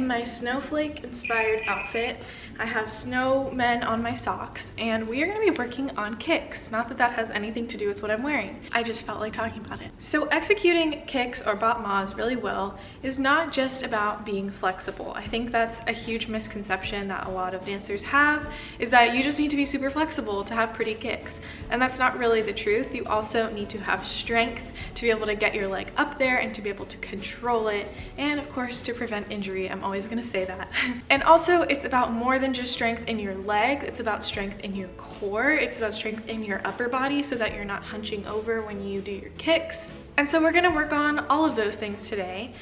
in my snowflake inspired outfit. I have snowmen on my socks, and we are going to be working on kicks. Not that that has anything to do with what I'm wearing. I just felt like talking about it. So executing kicks or battements really well is not just about being flexible. I think that's a huge misconception that a lot of dancers have, is that you just need to be super flexible to have pretty kicks. And that's not really the truth. You also need to have strength to be able to get your leg up there and to be able to control it, and of course to prevent injury. I'm always going to say that. And also, it's about more than just strength in your legs. It's about strength in your core. It's about strength in your upper body so that you're not hunching over when you do your kicks. And so we're going to work on all of those things today.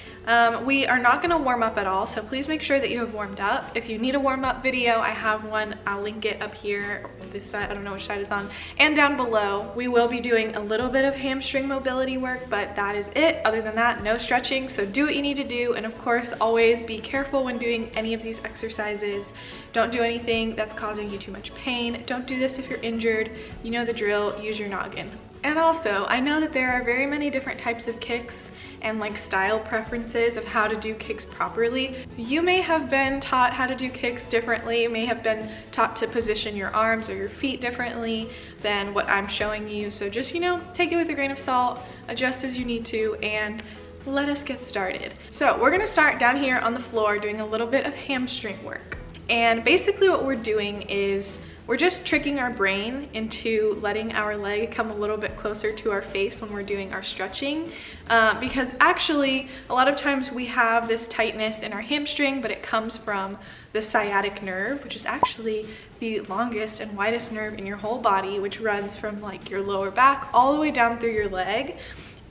We are not going to warm up at all, so please make sure that you have warmed up. If you need a warm up video, I have one. I'll link it up here, this side, I don't know which side it's on, and down below. We will be doing a little bit of hamstring mobility work, but that is it. Other than that, no stretching, so do what you need to do. And of course, always be careful when doing any of these exercises. Don't do anything that's causing you too much pain. Don't do this if you're injured. You know the drill, use your noggin. And also, I know that there are very many different types of kicks and like style preferences of how to do kicks properly. You may have been taught how to do kicks differently. You may have been taught to position your arms or your feet differently than what I'm showing you. So just, you know, take it with a grain of salt, adjust as you need to, and let us get started. So we're gonna start down here on the floor doing a little bit of hamstring work. And basically what we're doing is we're just tricking our brain into letting our leg come a little bit closer to our face when we're doing our stretching, because actually a lot of times we have this tightness in our hamstring, but it comes from the sciatic nerve, which is actually the longest and widest nerve in your whole body, which runs from like your lower back all the way down through your leg.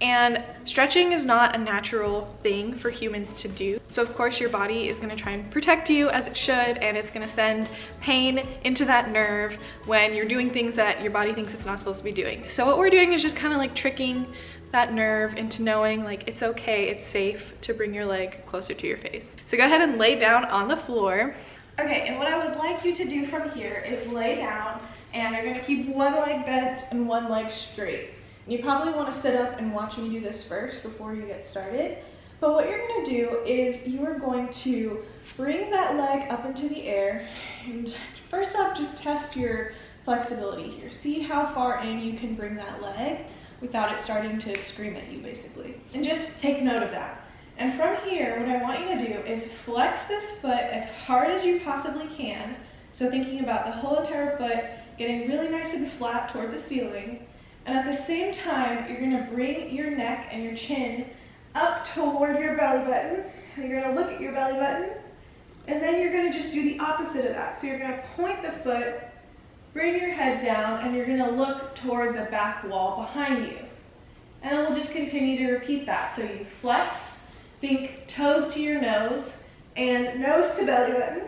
And stretching is not a natural thing for humans to do. So of course your body is gonna try and protect you as it should, and it's gonna send pain into that nerve when you're doing things that your body thinks it's not supposed to be doing. So what we're doing is just kind of like tricking that nerve into knowing like it's okay, it's safe to bring your leg closer to your face. So go ahead and lay down on the floor. Okay, and what I would like you to do from here is lay down, and you're gonna keep one leg bent and one leg straight. You probably want to sit up and watch me do this first before you get started. But what you're going to do is you are going to bring that leg up into the air, and first off, just test your flexibility here. See how far in you can bring that leg without it starting to scream at you, basically. And just take note of that. And from here, what I want you to do is flex this foot as hard as you possibly can. So thinking about the whole entire foot getting really nice and flat toward the ceiling. And at the same time, you're gonna bring your neck and your chin up toward your belly button. And you're gonna look at your belly button. And then you're gonna just do the opposite of that. So you're gonna point the foot, bring your head down, and you're gonna look toward the back wall behind you. And then we'll just continue to repeat that. So you flex, think toes to your nose, and nose to belly button.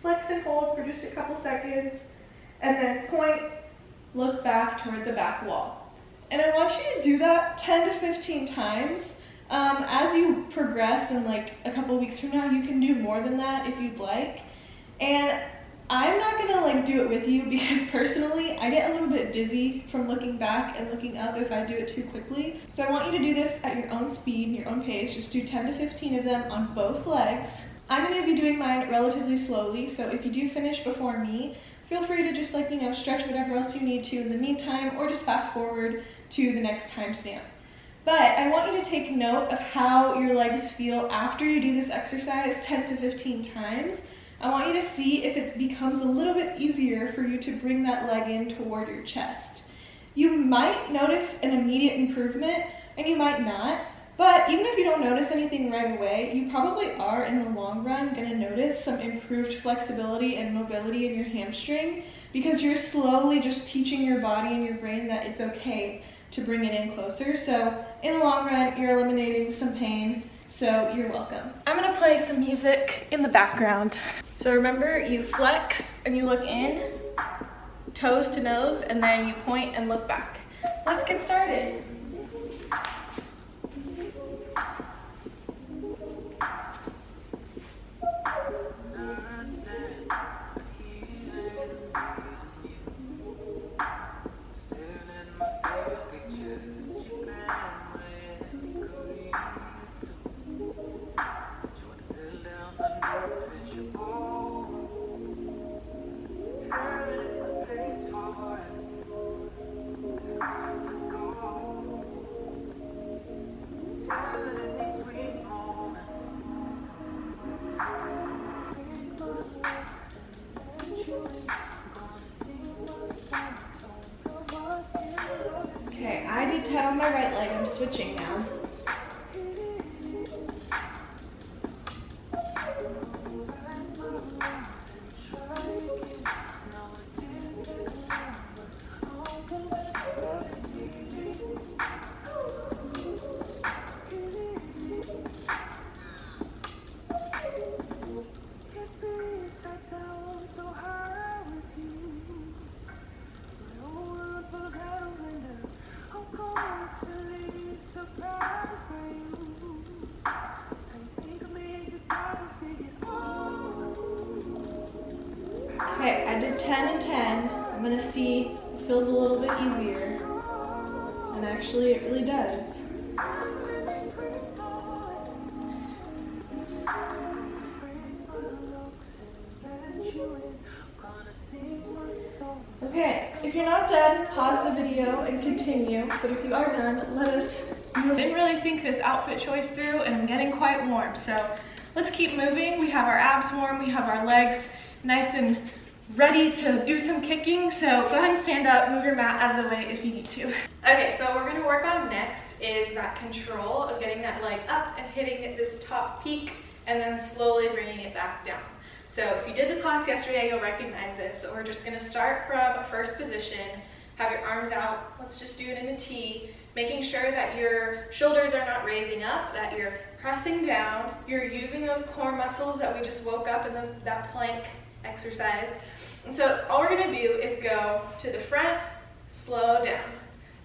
Flex and hold for just a couple seconds, and then point, look back toward the back wall. And I want you to do that 10 to 15 times. As you progress, and like a couple weeks from now, you can do more than that if you'd like. And I'm not gonna like do it with you because personally, I get a little bit dizzy from looking back and looking up if I do it too quickly. So I want you to do this at your own speed, your own pace. Just do 10 to 15 of them on both legs. I'm gonna be doing mine relatively slowly, so if you do finish before me, feel free to just like, you know, stretch whatever else you need to in the meantime, or just fast forward to the next timestamp. But I want you to take note of how your legs feel after you do this exercise 10 to 15 times. I want you to see if it becomes a little bit easier for you to bring that leg in toward your chest. You might notice an immediate improvement, and you might not. But even if you don't notice anything right away, you probably are in the long run going to notice some improved flexibility and mobility in your hamstring, because you're slowly just teaching your body and your brain that it's okay to bring it in closer. So in the long run, you're eliminating some pain, so you're welcome. I'm going to play some music in the background. So remember, you flex and you look in, toes to nose, and then you point and look back. Let's get started. Okay, I did 10 on my right leg. I'm switching now. Okay, I did 10 and 10. I'm gonna see if it feels a little bit easier. And actually, it really does. Okay, if you're not done, pause the video and continue. But if you are done, let us move. I didn't really think this outfit choice through, and I'm getting quite warm. So let's keep moving. We have our abs warm, we have our legs nice and ready to do some kicking. So go ahead and stand up, move your mat out of the way if you need to. Okay, so what we're gonna work on next is that control of getting that leg up and hitting this top peak and then slowly bringing it back down. So if you did the class yesterday, you'll recognize this, but we're just gonna start from a first position, have your arms out, let's just do it in a T, making sure that your shoulders are not raising up, that you're pressing down, you're using those core muscles that we just woke up in that plank exercise. And so all we're gonna do is go to the front, slow down,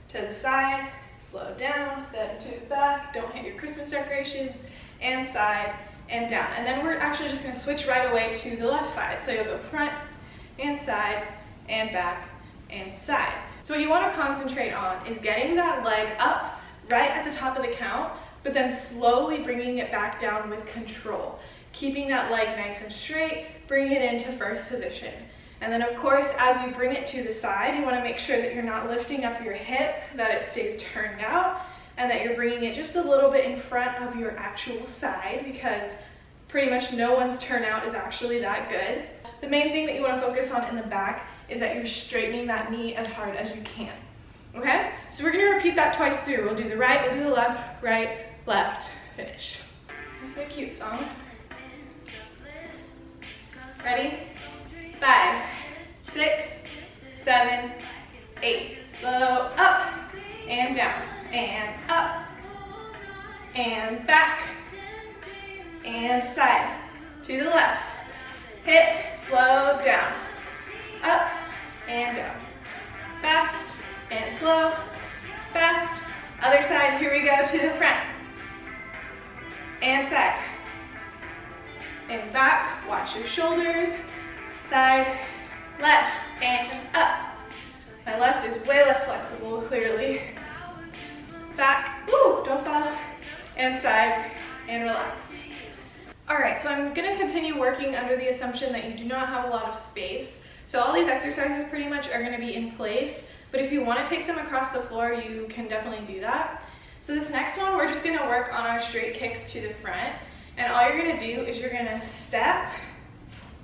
to the side, slow down, then to the back, don't hit your Christmas decorations, and side and down. And then we're actually just gonna switch right away to the left side. So you'll go front and side and back and side. So what you wanna concentrate on is getting that leg up right at the top of the count, but then slowly bringing it back down with control. Keeping that leg nice and straight, bringing it into first position. And then of course, as you bring it to the side, you wanna make sure that you're not lifting up your hip, that it stays turned out, and that you're bringing it just a little bit in front of your actual side, because pretty much no one's turnout is actually that good. The main thing that you wanna focus on in the back is that you're straightening that knee as hard as you can, okay? So we're gonna repeat that twice through. We'll do the right, we'll do the left, right, left, finish. That's a cute song. Ready? 5, 6, 7, 8. Slow up and down and up and back and side to the left. Hit, slow down, up and down. Fast and slow, fast. Other side, here we go to the front and side. And back, watch your shoulders, side, left, and up. My left is way less flexible, clearly. Back, ooh, don't fall, and side, and relax. All right, so I'm gonna continue working under the assumption that you do not have a lot of space. So all these exercises pretty much are gonna be in place, but if you wanna take them across the floor, you can definitely do that. So this next one, we're just gonna work on our straight kicks to the front. And all you're gonna do is you're gonna step,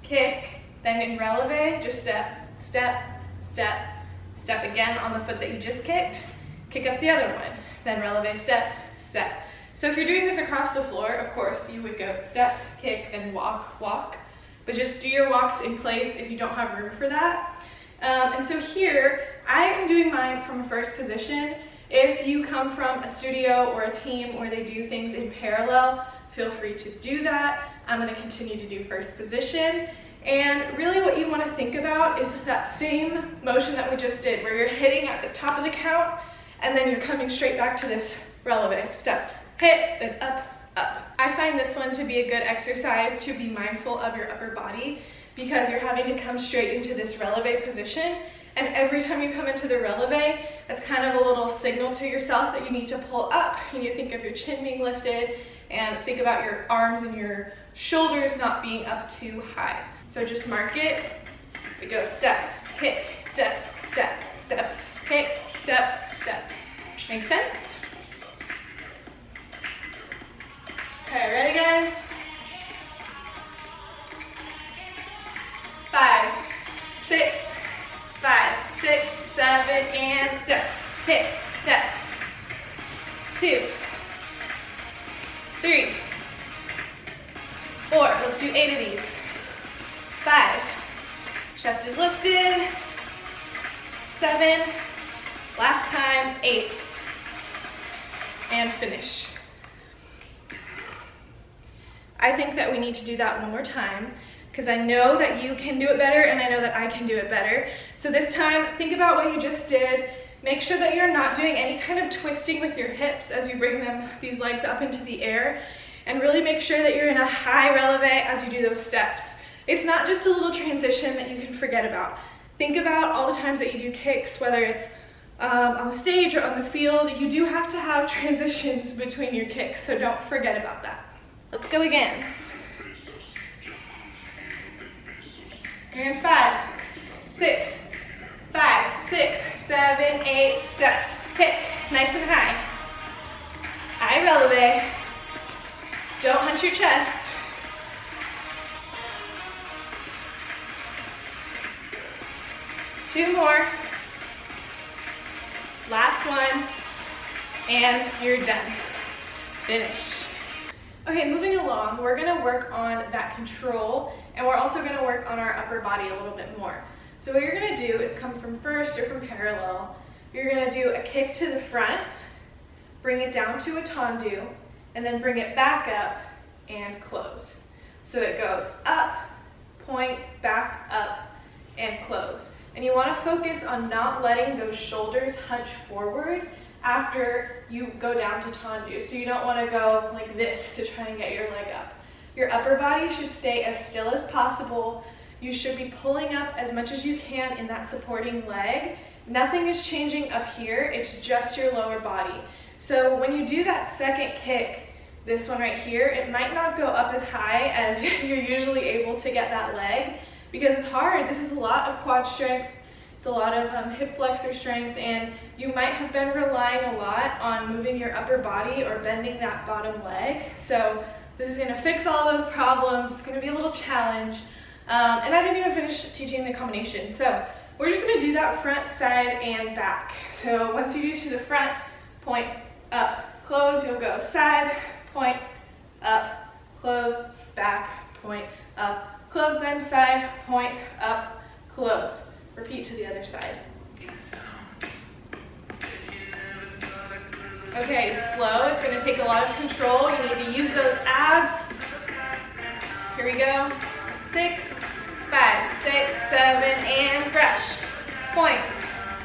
kick, then in releve, just step, step, step, step again on the foot that you just kicked, kick up the other one, then releve, step, step. So if you're doing this across the floor, of course, you would go step, kick, then walk, walk, but just do your walks in place if you don't have room for that. And so here, I am doing mine from a first position. If you come from a studio or a team where they do things in parallel, feel free to do that. I'm gonna continue to do first position. And really what you wanna think about is that same motion that we just did, where you're hitting at the top of the count, and then you're coming straight back to this releve, step, hit, then up, up. I find this one to be a good exercise to be mindful of your upper body, because you're having to come straight into this releve position. And every time you come into the releve, that's kind of a little signal to yourself that you need to pull up. You need to think of your chin being lifted, and think about your arms and your shoulders not being up too high. So just mark it. We go step, kick, step, step, step, kick, step, step. Make sense? Okay, ready guys? 5, 6, 5, 6, 7, and step. Kick, step, 2, 3, 4, let's do 8 of these, 5, chest is lifted, 7, last time, 8, and finish. I think that we need to do that one more time because I know that you can do it better and I know that I can do it better. So this time, think about what you just did. Make sure that you're not doing any kind of twisting with your hips as you bring these legs up into the air, and really make sure that you're in a high releve as you do those steps. It's not just a little transition that you can forget about. Think about all the times that you do kicks, whether it's on the stage or on the field. You do have to have transitions between your kicks, so don't forget about that. Let's go again. And 5, 6, 5, 6, 7, 8, step. Kick, nice and high. High releve. Don't hunch your chest. Two more. Last one. And you're done. Finish. Okay, moving along, we're gonna work on that control, and we're also gonna work on our upper body a little bit more. So what you're gonna do is come from first or from parallel. You're gonna do a kick to the front, bring it down to a tendu, and then bring it back up and close. So it goes up, point, back up, and close. And you wanna focus on not letting those shoulders hunch forward after you go down to tendu. So you don't want to go like this to try and get your leg up. Your upper body should stay as still as possible. You should be pulling up as much as you can in that supporting leg. Nothing is changing up here, it's just your lower body. So when you do that second kick, this one right here, it might not go up as high as you're usually able to get that leg because it's hard. This is a lot of quad strength. It's a lot of hip flexor strength, and you might have been relying a lot on moving your upper body or bending that bottom leg. So this is gonna fix all those problems. It's gonna be a little challenge. And I didn't even finish teaching the combination. So we're just gonna do that front, side, and back. So once you do to the front, point, up, close, you'll go side, point, up, close, back, point, up, close, then side, point, up, close. Repeat to the other side. Okay, it's slow. It's going to take a lot of control. You need to use those abs. Here we go. 6, 5, 6, 7, and brush. Point,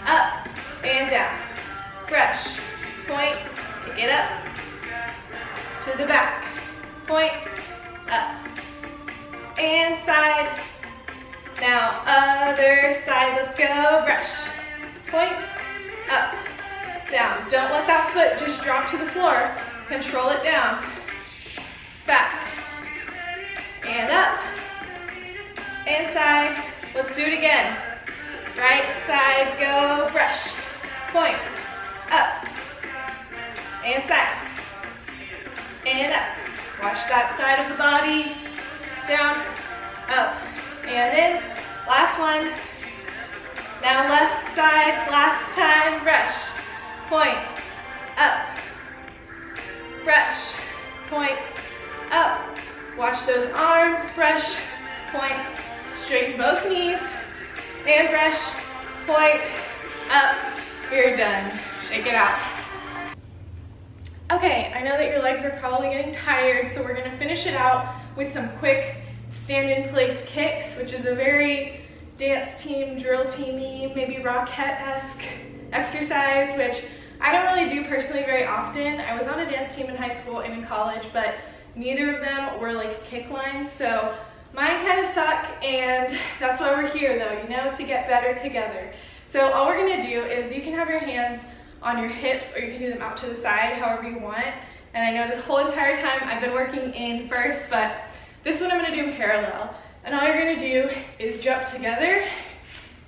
up, and down. Brush, point, pick it up. To the back. Point, up. And side. Now, other side, let's go, brush, point, up, down. Don't let that foot just drop to the floor. Control it down, back, and up, and side. Let's do it again. Right side, go, brush, point, up, and side, and up. Watch that side of the body, down, up, and in. Last one. Now left side, last time, brush, point, up, brush, point, up. Watch those arms, brush, point, straighten both knees, and brush, point, up. You're done. Shake it out. Okay, I know that your legs are probably getting tired, so we're gonna finish it out with some quick stand-in-place kicks, which is a very dance team, drill teamy, maybe Rockette-esque exercise, which I don't really do personally very often. I was on a dance team in high school and in college, but neither of them were like kick lines, so mine kind of suck, and that's why we're here though, you know, to get better together. So all we're gonna do is you can have your hands on your hips, or you can do them out to the side, however you want. And I know this whole entire time I've been working in first, but this one I'm gonna do in parallel. And all you're gonna do is jump together,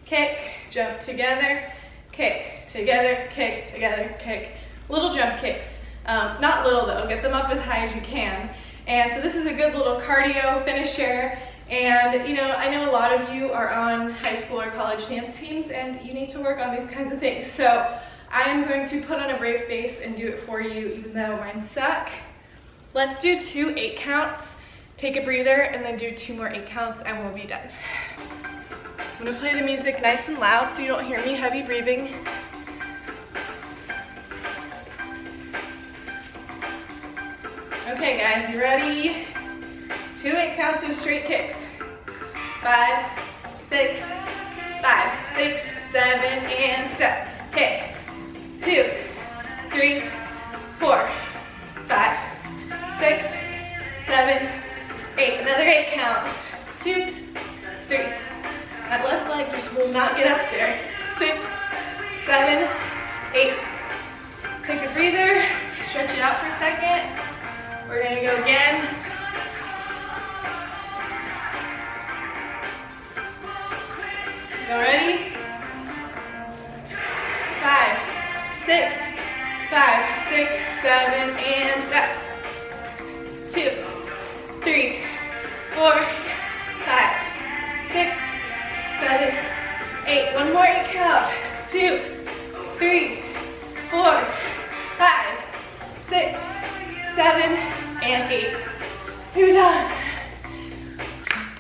kick, jump together, kick, together, kick, together, kick. Little jump kicks. Not little though, get them up as high as you can. And so this is a good little cardio finisher. And you know, I know a lot of you are on high school or college dance teams and you need to work on these kinds of things. So I am going to put on a brave face and do it for you, even though mine suck. Let's do 2 8 counts, take a breather, and then do 2 more 8 counts, and we'll be done. I'm gonna play the music nice and loud so you don't hear me heavy breathing. Okay guys, you ready? 2 8 counts of straight kicks. 5, 6, 5, 6, 7, and step. Kick. 2, 3, 4, 5, 6, 7, 8. Another 8 count. 2, 3. That left leg just will not get up there. 6, 7, 8. Take a breather. Stretch it out for a second. We're gonna go again. Go ready? 5, 6, 5, 6, 7, and step. 2, 3, 4, 5, 6, 7, 8. One more 8 count. 2, 3, 4, 5, 6, 7, and 8. You're done.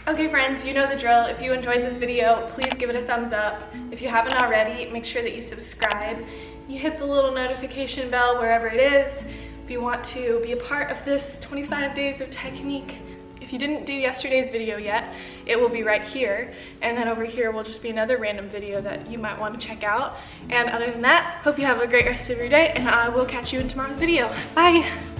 Okay friends, you know the drill. If you enjoyed this video, please give it a thumbs up. If you haven't already, make sure that you subscribe. You hit the little notification bell wherever it is. If you want to be a part of this 25 days of technique. If you didn't do yesterday's video yet, it will be right here. And then over here will just be another random video that you might want to check out. And other than that, hope you have a great rest of your day, and I will catch you in tomorrow's video. Bye!